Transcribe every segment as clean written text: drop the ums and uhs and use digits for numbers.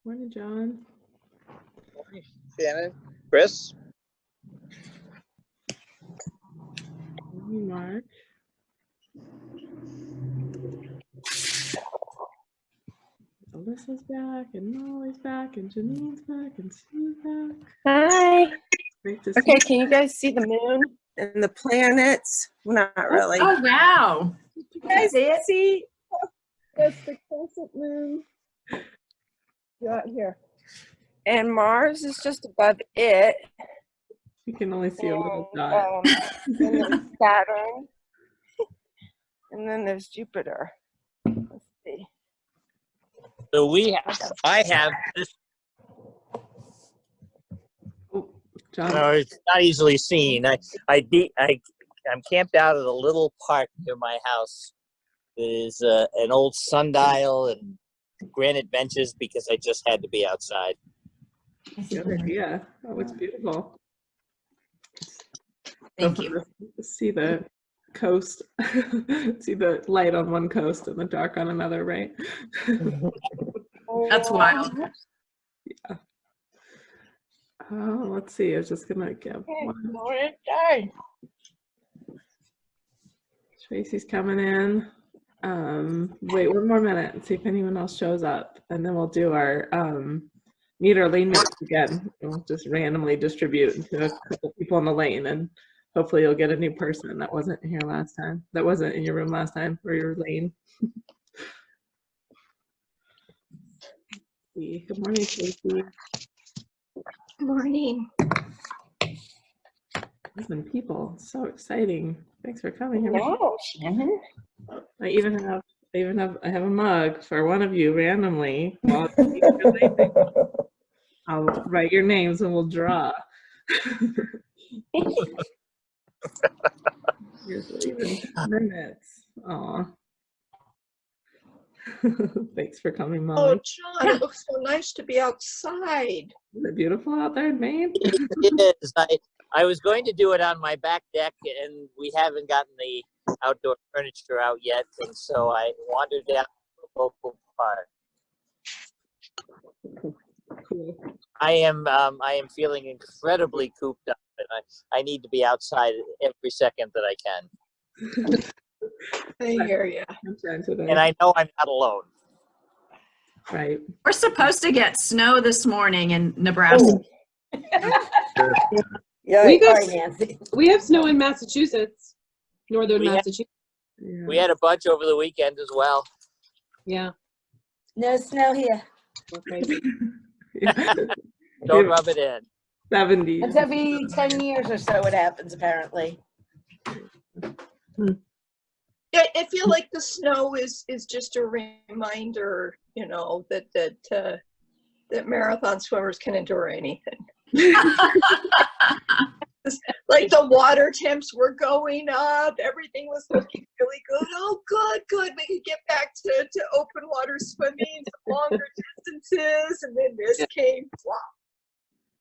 Morning, John. Morning, Shannon. Chris. Morning, Mark. Alyssa's back, and Molly's back, and Janine's back, and Sue's back. Hi. Great to see Okay, can you guys see the moon and the planets? Well, not really. Oh, wow. You guys see? That's the crescent moon. Go out here. And Mars is just above it. You can only see a little And, dot. then there's Saturn. And then there's Jupiter. Let's see. So I have this. Oh, John. No, it's not easily seen. I'm camped out at a little park near my house. There's an old sundial and granite benches because I just had to be outside. Good idea. Oh, it's beautiful. Thank you. See the coast. See the light on one coast and the dark on another, right? That's wild. Yeah. Oh, let's see. I was just gonna give one. Tracy's coming in. Wait one more minute and see if anyone else shows up, and then we'll do our meet our lane mates again. We'll just randomly distribute to a couple people in the lane, and hopefully you'll get a new person that wasn't here last time. That wasn't in your room last time or your lane. Good morning, Tracy. Good morning. Listen, people, so exciting. Thanks for coming. Wow, Shannon. I have a mug for one of you randomly. I'll write your names and we'll draw. Here's even minutes. Aw. Thanks for coming, Molly. Oh, John, it looks so nice to be outside. Is it beautiful out there in Maine? It is. I was going to do it on my back deck, and we haven't gotten the outdoor furniture out yet, and so I wandered down to the local park. Cool. I am feeling incredibly cooped up, and I need to be outside every second that I can. I hear you. And I know I'm not alone. Right. We're supposed to get snow this morning in Nebraska. Yeah, We have snow in Massachusetts, northern Massachusetts. Yeah. We had a bunch over the weekend as well. Yeah. No snow here. Crazy. Don't rub it in. 70. It's every 10 years or so it happens, apparently. Yeah, I feel like the snow is just a reminder, you know, that marathon swimmers can endure anything. Like the water temps were going up, everything was looking really good. Oh, good. We could get back to open water swimming, some longer distances, and then this came. Wow.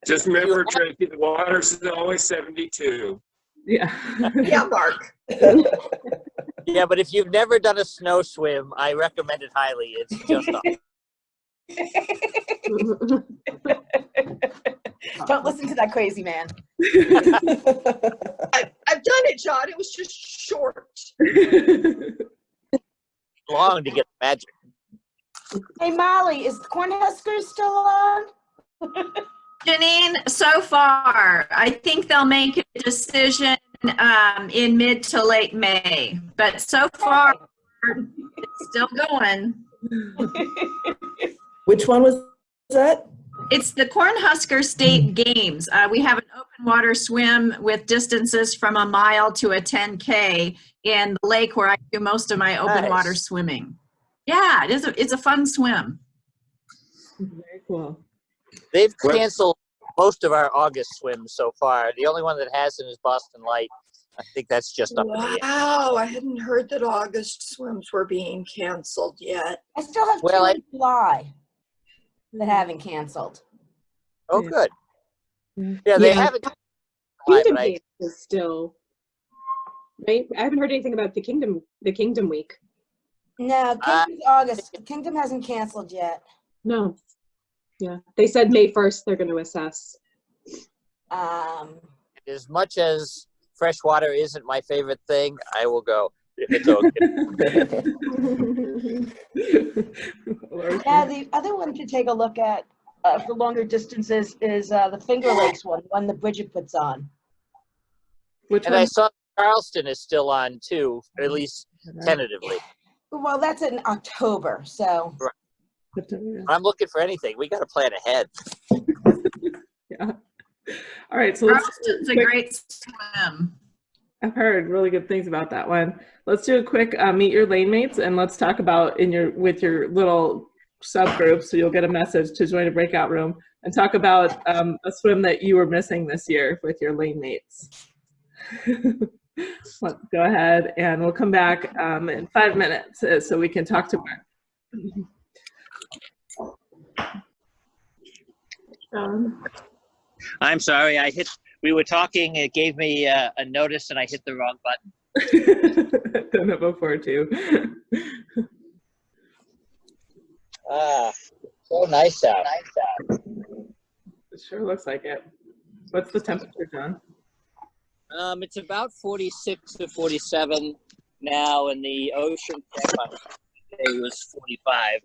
Just remember, Tracy, the water's always 72. Yeah. Yeah, Mark. Yeah, but if you've never done a snow swim, I recommend it highly. It's just Don't listen to that crazy man. I've done it, John. It was just short. long to get the magic. Hey, Molly, is the Cornhuskers still on? Janine, so far, I think they'll make a decision in mid to late May, but so far, it's still going. Which one was that? It's the Cornhusker State Games. We have an open water swim with distances from a mile to a 10K in the lake where I do most of my open water swimming. Yeah, it's a fun swim. Very cool. They've canceled most of our August swims so far. The only one that hasn't is Boston Light. I think that's just up in the air. Wow, I hadn't heard that August swims were being canceled yet. I still have two in July that haven't canceled. Oh, good. Yeah, they haven't. Kingdom Games is still, right? I haven't heard anything about the Kingdom Week. No, Kingdom's August. The Kingdom hasn't canceled yet. No. Yeah, they said May 1st they're going to assess. As much as freshwater isn't my favorite thing, I will go if it's okay. Yeah, the other one to take a look at for longer distances is the Finger Lakes one that Bridget puts on. Which And one? I saw Charleston is still on too, at least tentatively. Well, that's in October, so. I'm looking for anything. We got to plan ahead. Yeah. All right, so let's Charleston's a great swim. I've heard really good things about that one. Let's do a quick meet your lane mates, and let's talk about with your little subgroups, so you'll get a message to join a breakout room, and talk about a swim that you were missing this year with your lane mates. Let's go ahead, and we'll come back in 5 minutes so we can talk to Mark. I'm sorry, we were talking, it gave me a notice and I hit the wrong button. Done it before too. So nice out. It sure looks like it. What's the temperature, John? It's about 46 to 47 now, and the ocean temp on today was 45.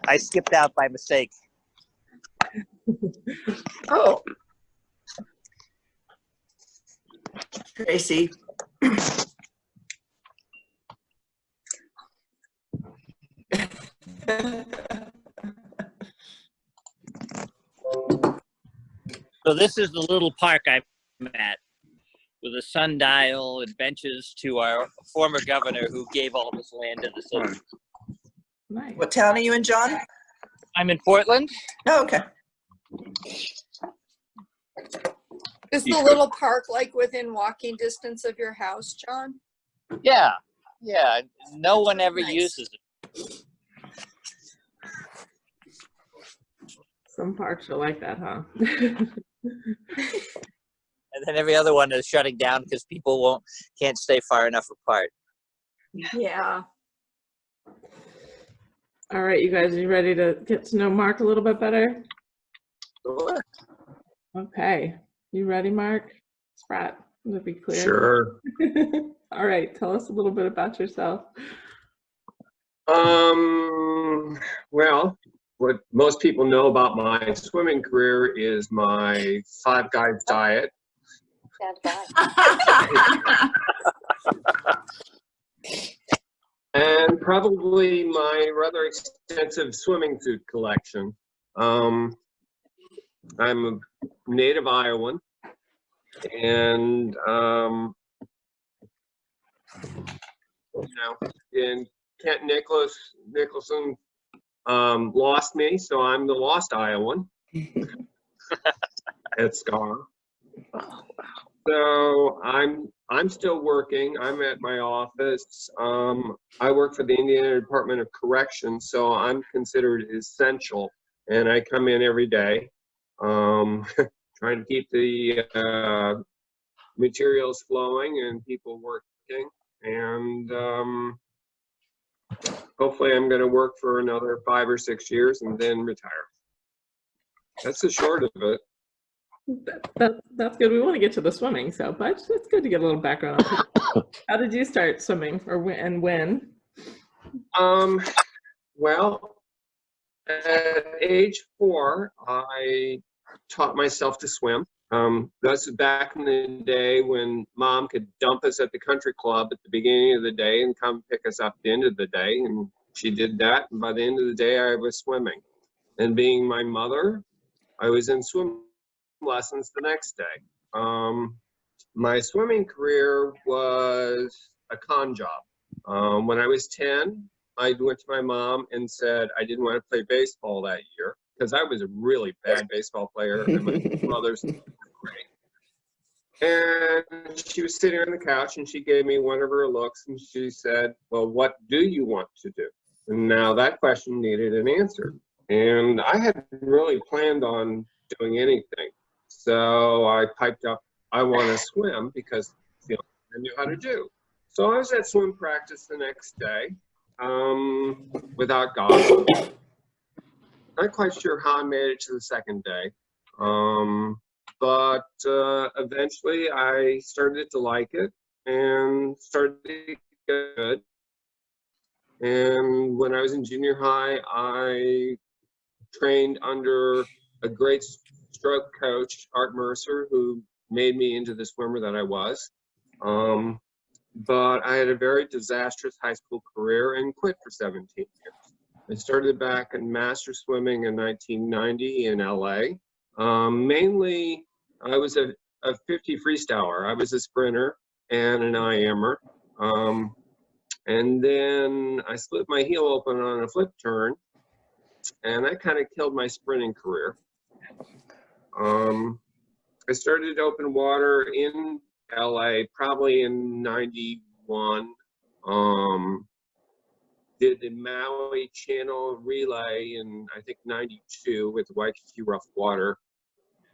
I skipped out by mistake. Oh. Tracy. So this is the little park I'm at, with a sundial and benches to our former governor who gave all this land to the city. Nice. What town are you in, John? I'm in Portland. Oh, okay. Is the little park like within walking distance of your house, John? Yeah, no one ever Nice. uses it. Some parks are like that, huh? And then every other one is shutting down because people can't stay far enough apart. Yeah. All right, you guys, are you ready to get to know Mark a little bit better? Sure. Okay. You ready, Mark Spratt? To be clear. Sure. All right. Tell us a little bit about yourself. Well, what most people know about my swimming career is my 5 Guys diet. And probably my rather extensive swimming suit collection. I'm a native Iowan, and in Kent Nicholson lost me, so I'm the lost Iowan at SCAR. So I'm still working. I'm at my office. I work for the Indiana Department of Corrections, so I'm considered essential, and I come in every day, trying to keep the materials flowing and people working, and hopefully I'm going to work for another 5 or 6 years and then retire. That's the short of it. That's good. We want to get to the swimming, but it's good to get a little background on people. How did you start swimming, and when? Well, at age 4, I taught myself to swim. That's back in the day when Mom could dump us at the country club at the beginning of the day and come pick us up at the end of the day. And she did that. And by the end of the day, I was swimming. And being my mother, I was in swim lessons the next day. My swimming career was a con job. When I was 10, I went to my mom and said I didn't want to play baseball that year because I was a really bad baseball player and my brothers were great. And she was sitting on the couch and she gave me one of her looks and she said, well, what do you want to do? And now that question needed an answer. And I hadn't really planned on doing anything. So I piped up, I want to swim because I knew how to do. So I was at swim practice the next day. without goggles. Not quite sure how I made it to the second day. But eventually I started to like it and started to get good. And when I was in junior high, I trained under a great stroke coach, Art Mercer, who made me into the swimmer that I was. But I had a very disastrous high school career and quit for 17 years. I started back in master swimming in 1990 in LA. Mainly, I was a 50 freestyler. I was a sprinter and an IMer. And then I split my heel open on a flip turn, and that kind of killed my sprinting career. I started open water in LA probably in 91. Did the Maui Channel relay in, I think, 92 with Waikiki Rough Water,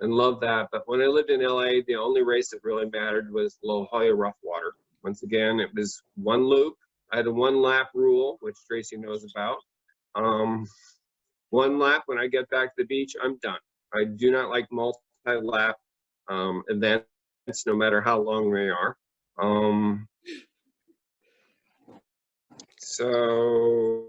and loved that. But when I lived in LA, the only race that really mattered was Jolla Rough Water. Once again, it was one loop. I had a one lap rule, which Tracy knows about. One lap, when I get back to the beach, I'm done. I do not like multi-lap events, no matter how long they are. So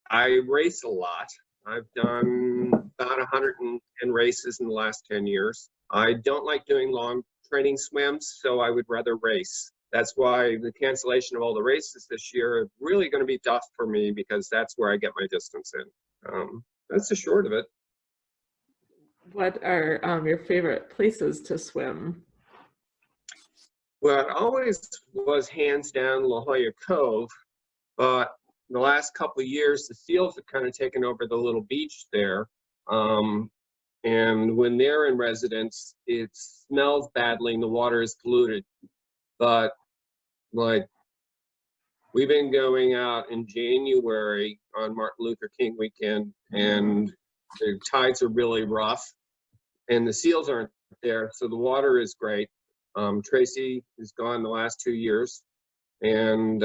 I race a lot. I've done about 110 races in the last 10 years. I don't like doing long training swims, so I would rather race. That's why the cancellation of all the races this year are really going to be tough for me, because that's where I get my distance in. That's the short of it. What are your favorite places to swim? Well, it always was hands down La Jolla Cove, but in the last couple of years, the seals have kind of taken over the little beach there. And when they're in residence, it smells badly and the water is polluted. But like, we've been going out in January on Martin Luther King weekend, and the tides are really rough and the seals aren't there, so the water is great. Tracy has gone the last 2 years, and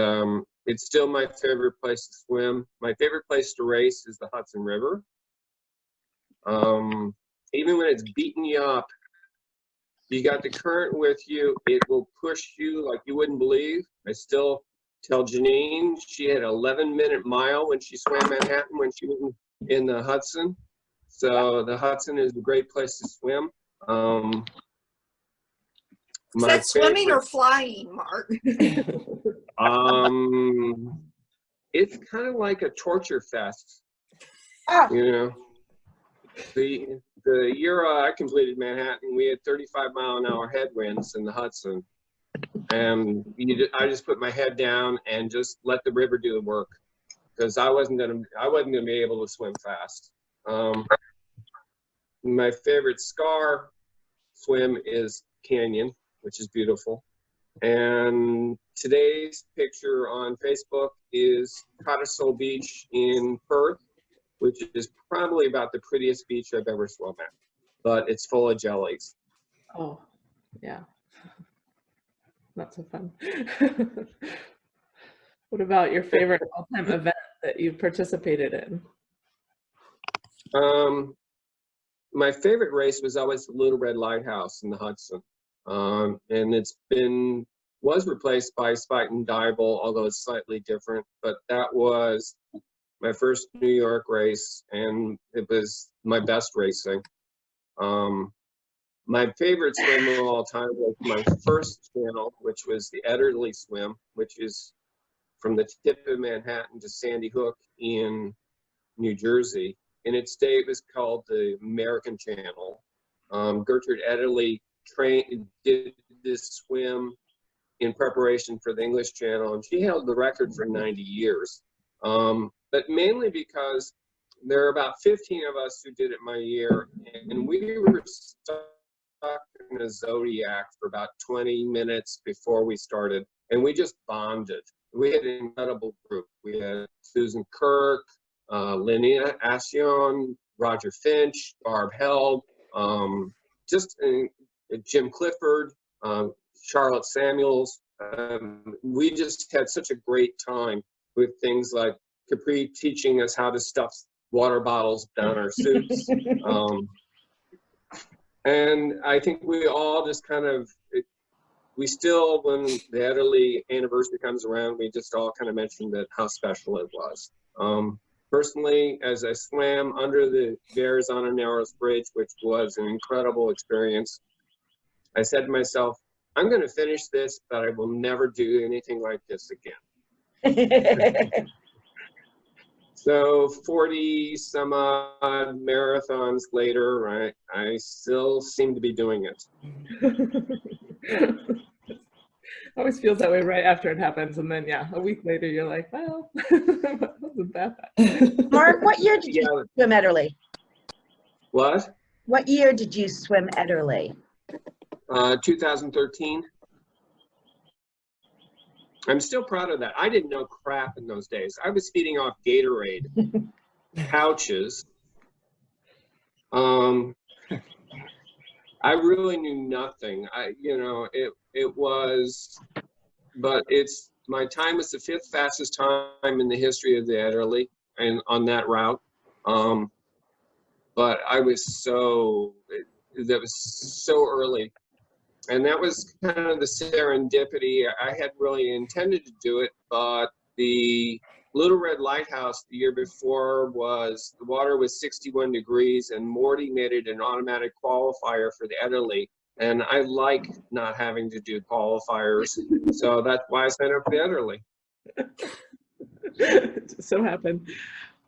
it's still my favorite place to swim. My favorite place to race is the Hudson River. Even when it's beating you up, you got the current with you, it will push you like you wouldn't believe. I still tell Janine, she had an 11-minute mile when she swam Manhattan when she was in the Hudson. So the Hudson is a great place to swim. Is that swimming or flying, Mark? It's kind of like a torture fest, you know. The year I completed Manhattan, we had 35-mile-an-hour headwinds in the Hudson, and I just put my head down and just let the river do the work, because I wasn't gonna be able to swim fast. My favorite scar swim is Canyon, which is beautiful. And today's picture on Facebook is Cottesloe Beach in Perth, which is probably about the prettiest beach I've ever swum at, but it's full of jellies. Oh, yeah. Not so fun. What about your favorite all-time event that you've participated in? My favorite race was always the Little Red Lighthouse in the Hudson. And was replaced by Spike and Dibble, although it's slightly different, but that was my first New York race, and it was my best racing. My favorite swim of all time was my first channel, which was the Ederle Swim, which is from the tip of Manhattan to Sandy Hook in New Jersey. In its day, it was called the American Channel. Gertrude Ederle did this swim in preparation for the English Channel, and she held the record for 90 years. But mainly because there are about 15 of us who did it my year, and we were stuck in a Zodiac for about 20 minutes before we started, and we just bonded. We had an incredible group. We had Susan Kirk, Linnea Assion, Roger Finch, Barb Held, Jim Clifford, Charlotte Samuels. We just had such a great time with things like Capri teaching us how to stuff water bottles down our suits. And I think we all just kind of, we still, when the Ederle anniversary comes around, we just all kind of mentioned that how special it was. Personally, as I swam under the Verrazano Narrows Bridge, which was an incredible experience, I said to myself, I'm going to finish this, but I will never do anything like this again. So 40 some odd marathons later, right, I still seem to be doing it. Always feels that way right after it happens, and then yeah, a week later you're like, well, wasn't that bad. Mark, what year did you swim Ederle? What? What year did you swim Ederle? 2013. I'm still proud of that. I didn't know crap in those days. I was feeding off Gatorade pouches. I really knew nothing. It was, but it's, my time was the 5th fastest time in the history of the Ederle and on that route. But I was that was so early. And that was kind of the serendipity. I had really intended to do it, but the Little Red Lighthouse the year before the water was 61 degrees and Morty made it an automatic qualifier for the Ederle. And I like not having to do qualifiers. So that's why I signed up for the Ederle. It just so happened.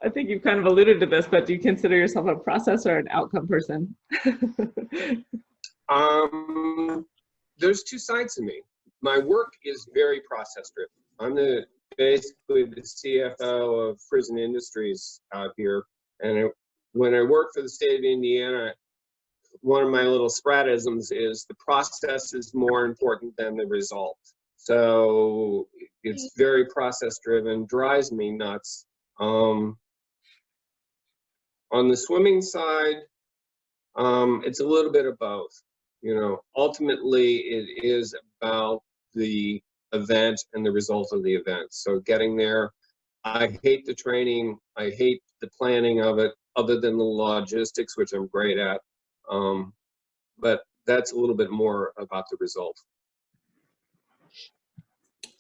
I think you've kind of alluded to this, but do you consider yourself a process or an outcome person? There's two sides to me. My work is very process driven. I'm basically the CFO of Prison Industries out here. And when I work for the state of Indiana, one of my little Sprattisms is the process is more important than the result. So it's very process driven, drives me nuts. On the swimming side, it's a little bit of both. Ultimately it is about the event and the result of the event. So getting there, I hate the training, I hate the planning of it, other than the logistics, which I'm great at. But that's a little bit more about the result,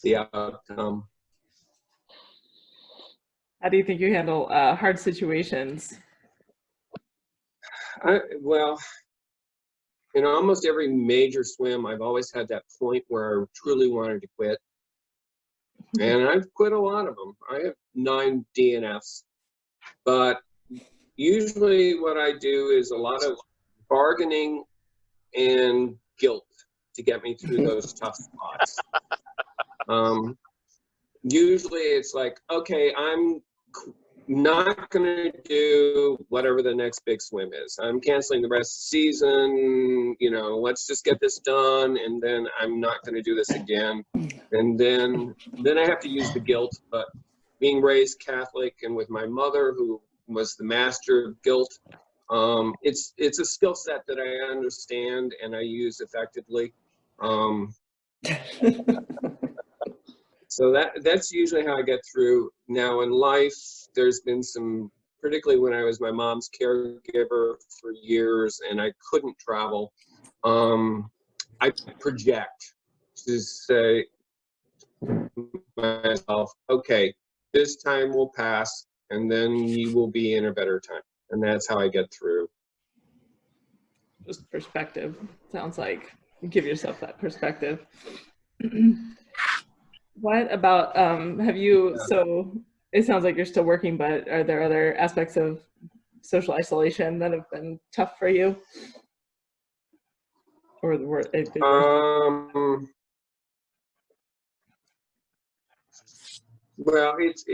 the outcome. How do you think you handle hard situations? Well, in almost every major swim, I've always had that point where I truly wanted to quit. And I've quit a lot of them. I have 9 DNFs. But usually what I do is a lot of bargaining and guilt to get me through those tough spots. Usually it's like, okay, I'm not going to do whatever the next big swim is. I'm canceling the rest of the season, let's just get this done, and then I'm not going to do this again. And then I have to use the guilt, but being raised Catholic and with my mother, who was the master of guilt, it's a skill set that I understand and I use effectively. So that's usually how I get through. Now in life, there's been some, particularly when I was my mom's caregiver for years and I couldn't travel, I project to say to myself, okay, this time will pass and then you will be in a better time. And that's how I get through. Just perspective, sounds like. Give yourself that perspective. What about, so it sounds like you're still working, but are there other aspects of social isolation that have been tough for you? Or well, it's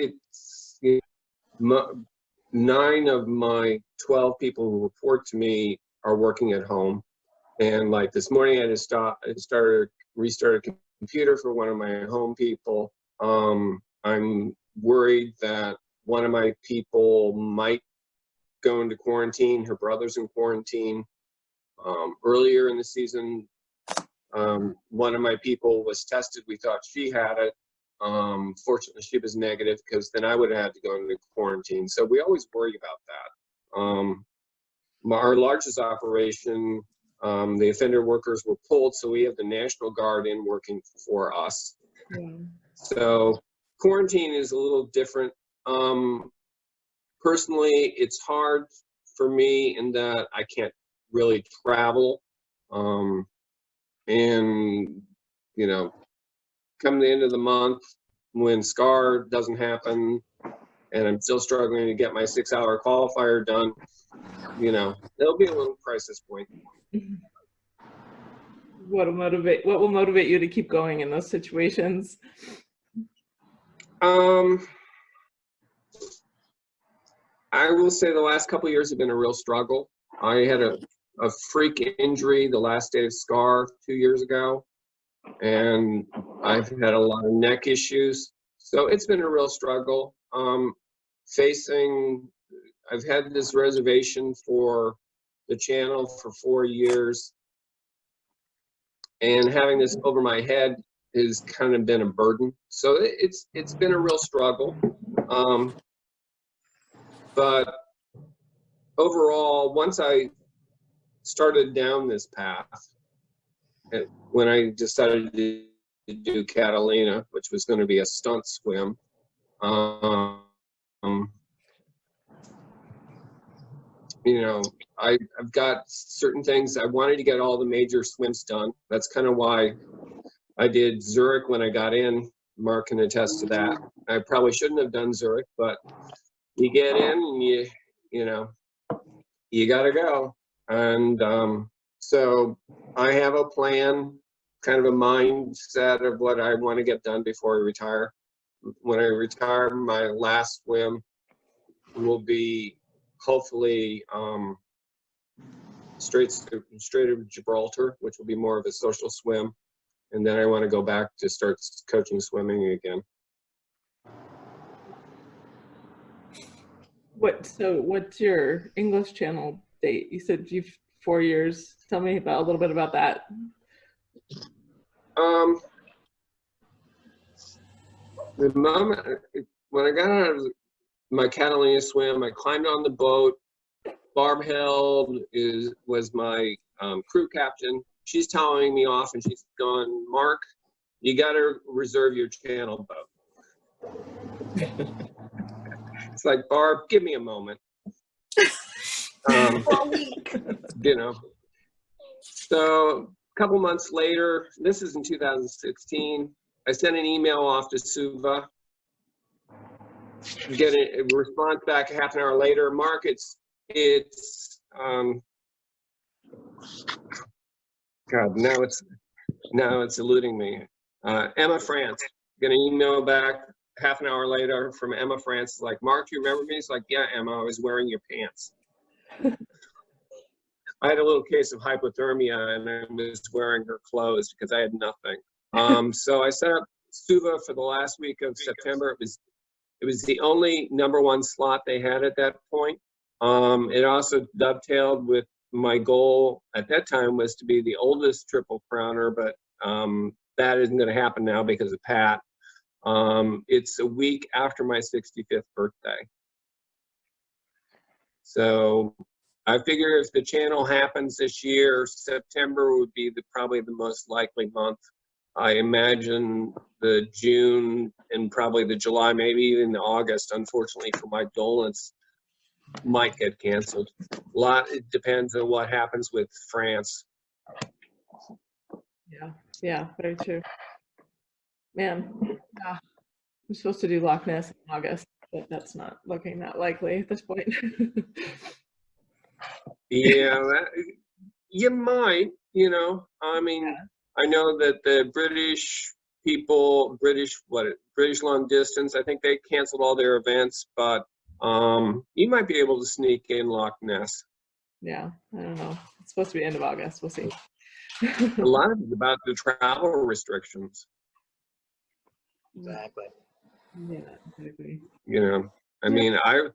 9 of my 12 people who report to me are working at home. And like this morning, I had to restart a computer for one of my home people. I'm worried that one of my people might go into quarantine. Her brother's in quarantine. Earlier in the season, one of my people was tested. We thought she had it. Fortunately, she was negative, because then I would have had to go into quarantine. So we always worry about that. Our largest operation, the offender workers were pulled, so we have the National Guard in working for us. So quarantine is a little different. Personally, it's hard for me in that I can't really travel. And, you know, come the end of the month when SCAR doesn't happen and I'm still struggling to get my 6-hour qualifier done, you know, there'll be a little crisis point. What will motivate you to keep going in those situations? I will say the last couple of years have been a real struggle. I had a freak injury the last day of SCAR 2 years ago, and I've had a lot of neck issues. So it's been a real struggle. I've had this reservation for the channel for 4 years, and having this over my head has kind of been a burden. So it's been a real struggle. But overall, once I started down this path, when I decided to do Catalina, which was going to be a stunt swim, you know, I've got certain things. I wanted to get all the major swims done. That's kind of why I did Zurich when I got in. Mark can attest to that. I probably shouldn't have done Zurich, but you get in and you know, you gotta go. And so I have a plan, kind of a mindset of what I want to get done before I retire. When I retire, my last swim will be hopefully Strait of Gibraltar, which will be more of a social swim. And then I want to go back to start coaching swimming again. What's your English Channel date? You said you've 4 years. Tell me a little bit about that. The moment when I got out of my Catalina swim, I climbed on the boat. Barb Held was my crew captain. She's telling me off, and she's going, "Mark, you got to reserve your channel boat." It's like, Barb, give me a moment. You know. So a couple months later, this is in 2016, I sent an email off to Suva. Get a response back a half an hour later. Mark, God, now it's eluding me. Emma France. Get an email back half an hour later from Emma France. Like, Mark, you remember me? It's like, yeah, Emma, I was wearing your pants. I had a little case of hypothermia and I was wearing her clothes because I had nothing. So I set up Suva for the last week of September. It was the only #1 slot they had at that point. It also dovetailed with my goal at that time was to be the oldest Triple Crowner, but that isn't going to happen now because of Pat. It's a week after my 65th birthday. So I figure if the channel happens this year, September would be probably the most likely month. I imagine the June and probably the July, maybe even the August, unfortunately for my dolents, might get canceled. It depends on what happens with France. Yeah, very true. Man, I'm supposed to do Loch Ness in August, but that's not looking that likely at this point. Yeah, you might, you know, I mean, yeah. I know that the British people, British long distance, I think they canceled all their events, but you might be able to sneak in Loch Ness. Yeah, I don't know. It's supposed to be end of August. We'll see. A lot of it's about the travel restrictions. Exactly. Yeah, exactly. You know, I mean, I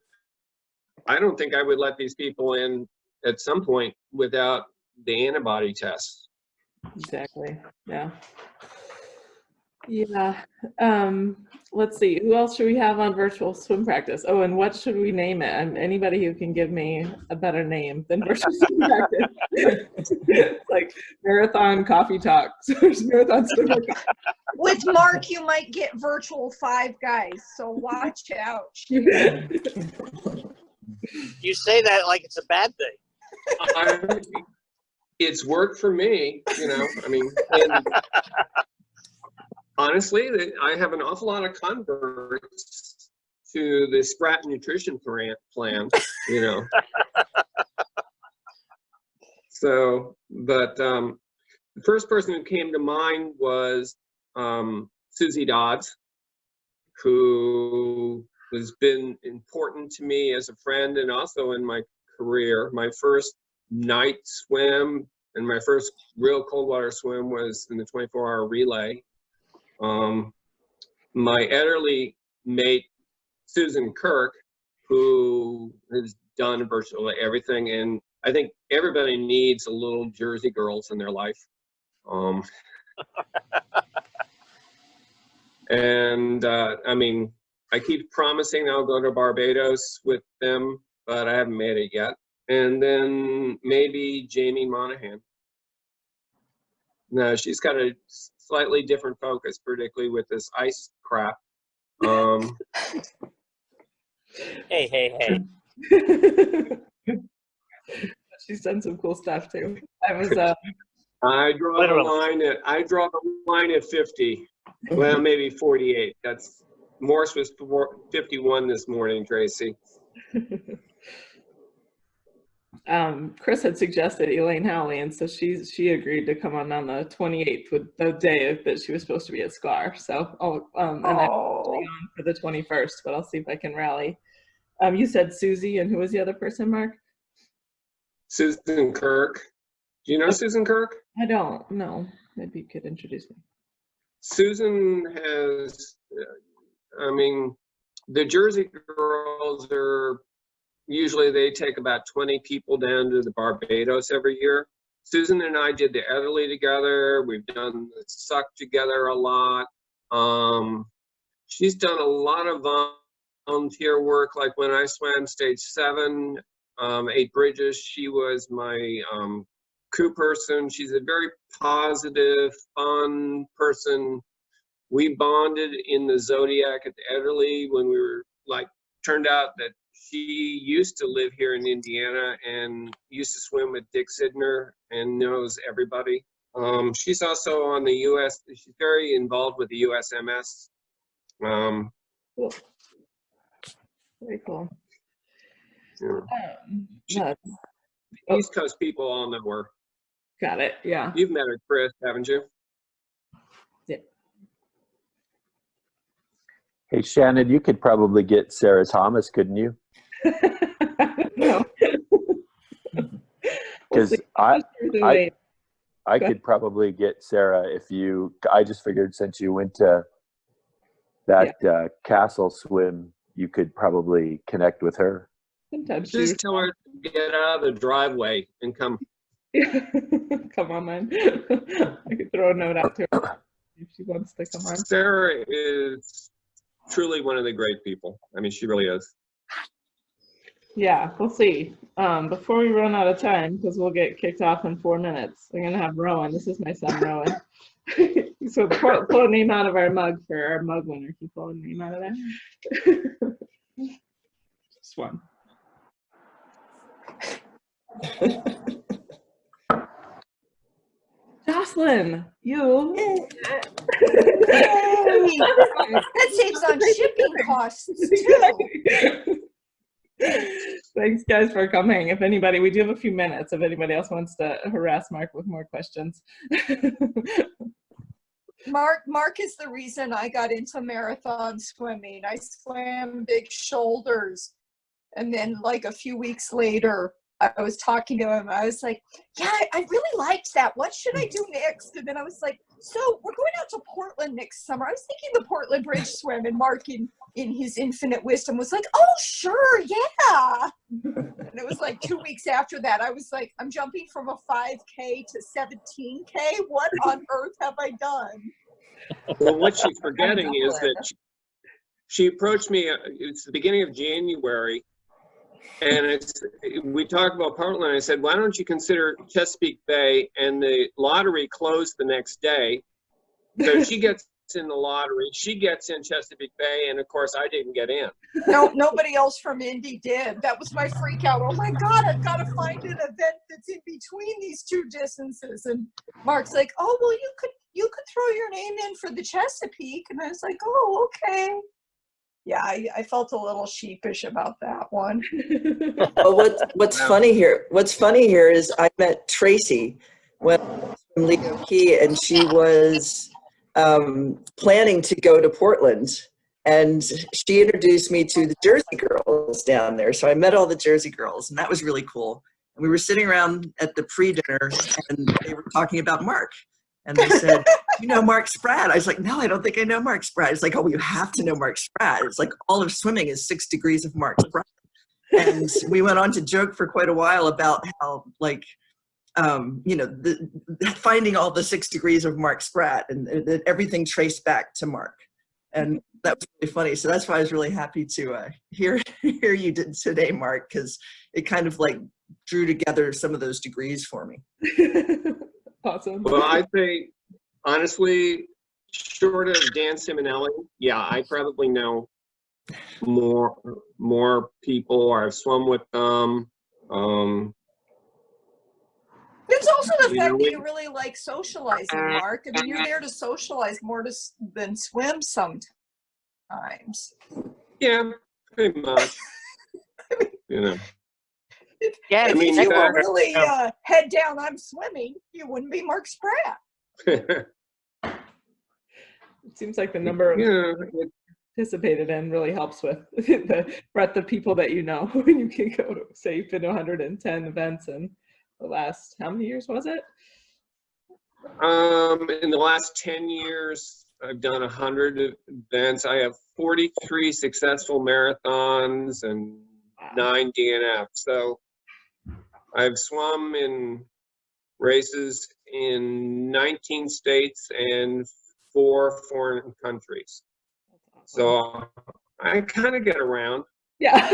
don't think I would let these people in at some point without the antibody tests. Exactly. Yeah. Yeah. Let's see. Who else should we have on virtual swim practice? Oh, and what should we name it? Anybody who can give me a better name than virtual swim practice. It's like marathon coffee talks. Marathon swim. With Mark, you might get virtual 5 guys, so watch out. You say that like it's a bad thing. It's worked for me, I mean, and honestly, I have an awful lot of converts to the Spratt nutrition plan, So, but the first person who came to mind was Susie Dodds, who has been important to me as a friend and also in my career. My first night swim and my first real cold water swim was in the 24-hour relay. My Ederle mate, Susan Kirk, who has done virtually everything, and I think everybody needs a little Jersey girls in their life. And I mean, I keep promising I'll go to Barbados with them, but I haven't made it yet. And then maybe Jamie Monahan. No, she's got a slightly different focus, particularly with this ice crap. Hey. She's done some cool stuff too. I draw the line at 50. Well, maybe 48. Morse was 51 this morning, Tracy. Chris had suggested Elaine Howley, and so she agreed to come on the 28th, with the day that she was supposed to be at SCAR. So and I'm on for the 21st, but I'll see if I can rally. You said Susie, and who was the other person, Mark? Susan Kirk. Do you know Susan Kirk? I don't know. Maybe you could introduce me. Susan has, I mean, the Jersey girls usually they take about 20 people down to the Barbados every year. Susan and I did the Ederle together. We've done the suck together a lot. She's done a lot of volunteer work. Like when I swam stage 7, 8 bridges, she was my crew person. She's a very positive, fun person. We bonded in the Zodiac at the Ederle when we were turned out that she used to live here in Indiana and used to swim with Dick Sidner and knows everybody. She's also on the US, she's very involved with the USMS. Cool. Very cool. Yeah. East Coast people all know her. Got it. Yeah. You've met her, Chris, haven't you? Yeah. Hey, Shannon, you could probably get Sara Thomas, couldn't you? No. Because I could probably get Sara if you. I just figured since you went to that castle swim, you could probably connect with her. Sometimes just tell her to get out of the driveway and come. Come on, man. I could throw a note out to her if she wants to come on. Sara is truly one of the great people. I mean, she really is. Yeah, we'll see. Before we run out of time, because we'll get kicked off in 4 minutes, we're going to have Rowan. This is my son, Rowan. So pull a name out of our mug for our mug winner. Can you pull a name out of there? Just one. Jocelyn, you. That saves on shipping costs too. Thanks, guys, for coming. If anybody, we do have a few minutes. If anybody else wants to harass Mark with more questions. Mark is the reason I got into marathon swimming. I swam big shoulders, and then like a few weeks later, I was talking to him. I was like, yeah, I really liked that. What should I do next? And then I was like, so we're going out to Portland next summer. I was thinking the Portland Bridge swim, and Mark in his infinite wisdom was like, oh, sure, yeah. And it was like 2 weeks after that, I was like, I'm jumping from a 5K to 17K. What on earth have I done? Well, what she's forgetting is that she approached me, it's the beginning of January, and we talked about Portland. I said, why don't you consider Chesapeake Bay? And the lottery closed the next day. So she gets in the lottery, she gets in Chesapeake Bay, and of course I didn't get in. No, nobody else from Indy did. That was my freak out. Oh my God, I've got to find an event that's in between these two distances. And Mark's like, oh, well, you could throw your name in for the Chesapeake. And I was like, oh, okay. Yeah, I felt a little sheepish about that one. Well, what's funny here is I met Tracy when I was from Leo Key, and she was planning to go to Portland, and she introduced me to the Jersey girls down there. So I met all the Jersey girls, and that was really cool. And we were sitting around at the pre-dinner, and they were talking about Mark. And they said, you know Mark Spratt? I was like, no, I don't think I know Mark Spratt. It's like, oh, you have to know Mark Spratt. It's like all of swimming is 6 degrees of Mark Spratt. And we went on to joke for quite a while about how, like, you know, finding all the 6 degrees of Mark Spratt, and everything traced back to Mark. And that was really funny. So that's why I was really happy to hear you did today, Mark, because it kind of like drew together some of those degrees for me. Awesome. Well, I think, honestly, short of Dan Simonelli, yeah, I probably know more people, or I've swum with them. It's also the fact that you really like socializing, Mark. I mean, you're there to socialize more than swim sometimes. Yeah, pretty much. You know. Yeah, If I mean, you you were are- really head down, I'm swimming, you wouldn't be Mark Spratt. It seems like the number of Yeah. participated in really helps with the breadth of people that you know when you can go to, say, you've been to 110 events in the last, how many years was it? In the last 10 years, I've done 100 events. I have 43 successful marathons and 9 DNFs. So I've swum in races in 19 states and 4 foreign countries. So I kind of get around. Yeah.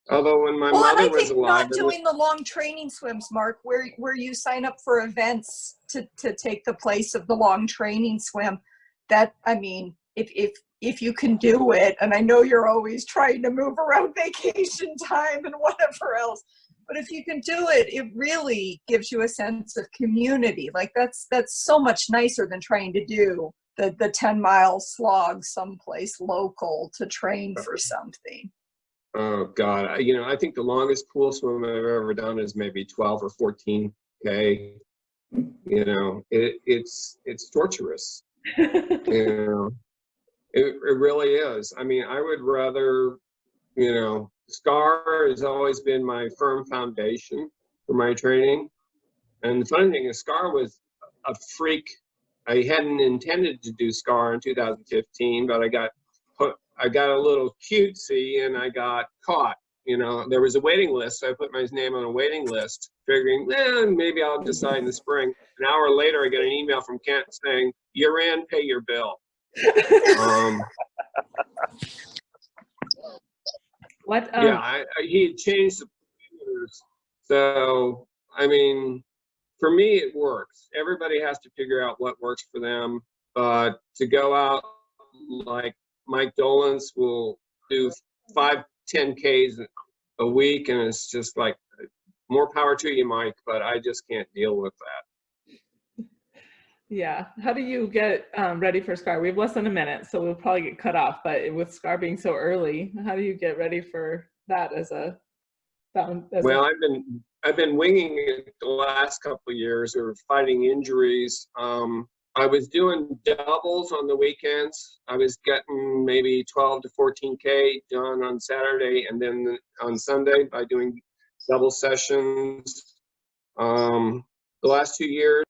Although when my Well, and mother I was think alive, not doing the long training swims, Mark, where you sign up for events to take the place of the long training swim, that, I mean, if you can do it, and I know you're always trying to move around vacation time and whatever else, but if you can do it, it really gives you a sense of community. Like that's so much nicer than trying to do the 10-mile slog someplace local to train for something. oh God, I think the longest pool swim I've ever done is maybe 12 or 14K. It's torturous. It really is. I mean, I would rather, SCAR has always been my firm foundation for my training. And the funny thing is, SCAR was a freak. I hadn't intended to do SCAR in 2015, but I got a little cutesy and I got caught. There was a waiting list, so I put my name on a waiting list, figuring, maybe I'll decide in the spring. An hour later, I get an email from Kent saying, "You're in, pay your bill." What? He had changed the years. So, I mean, for me, it works. Everybody has to figure out what works for them. But to go out like Mike Dolans will do 5, 10Ks a week, and it's just like, more power to you, Mike, but I just can't deal with that. Yeah. How do you get ready for SCAR? We have less than a minute, so we'll probably get cut off. But with SCAR being so early, how do you get ready for that Well, I've been winging it the last couple of years, or fighting injuries. I was doing doubles on the weekends. I was getting maybe 12 to 14K done on Saturday, and then on Sunday by doing double sessions. The last 2 years,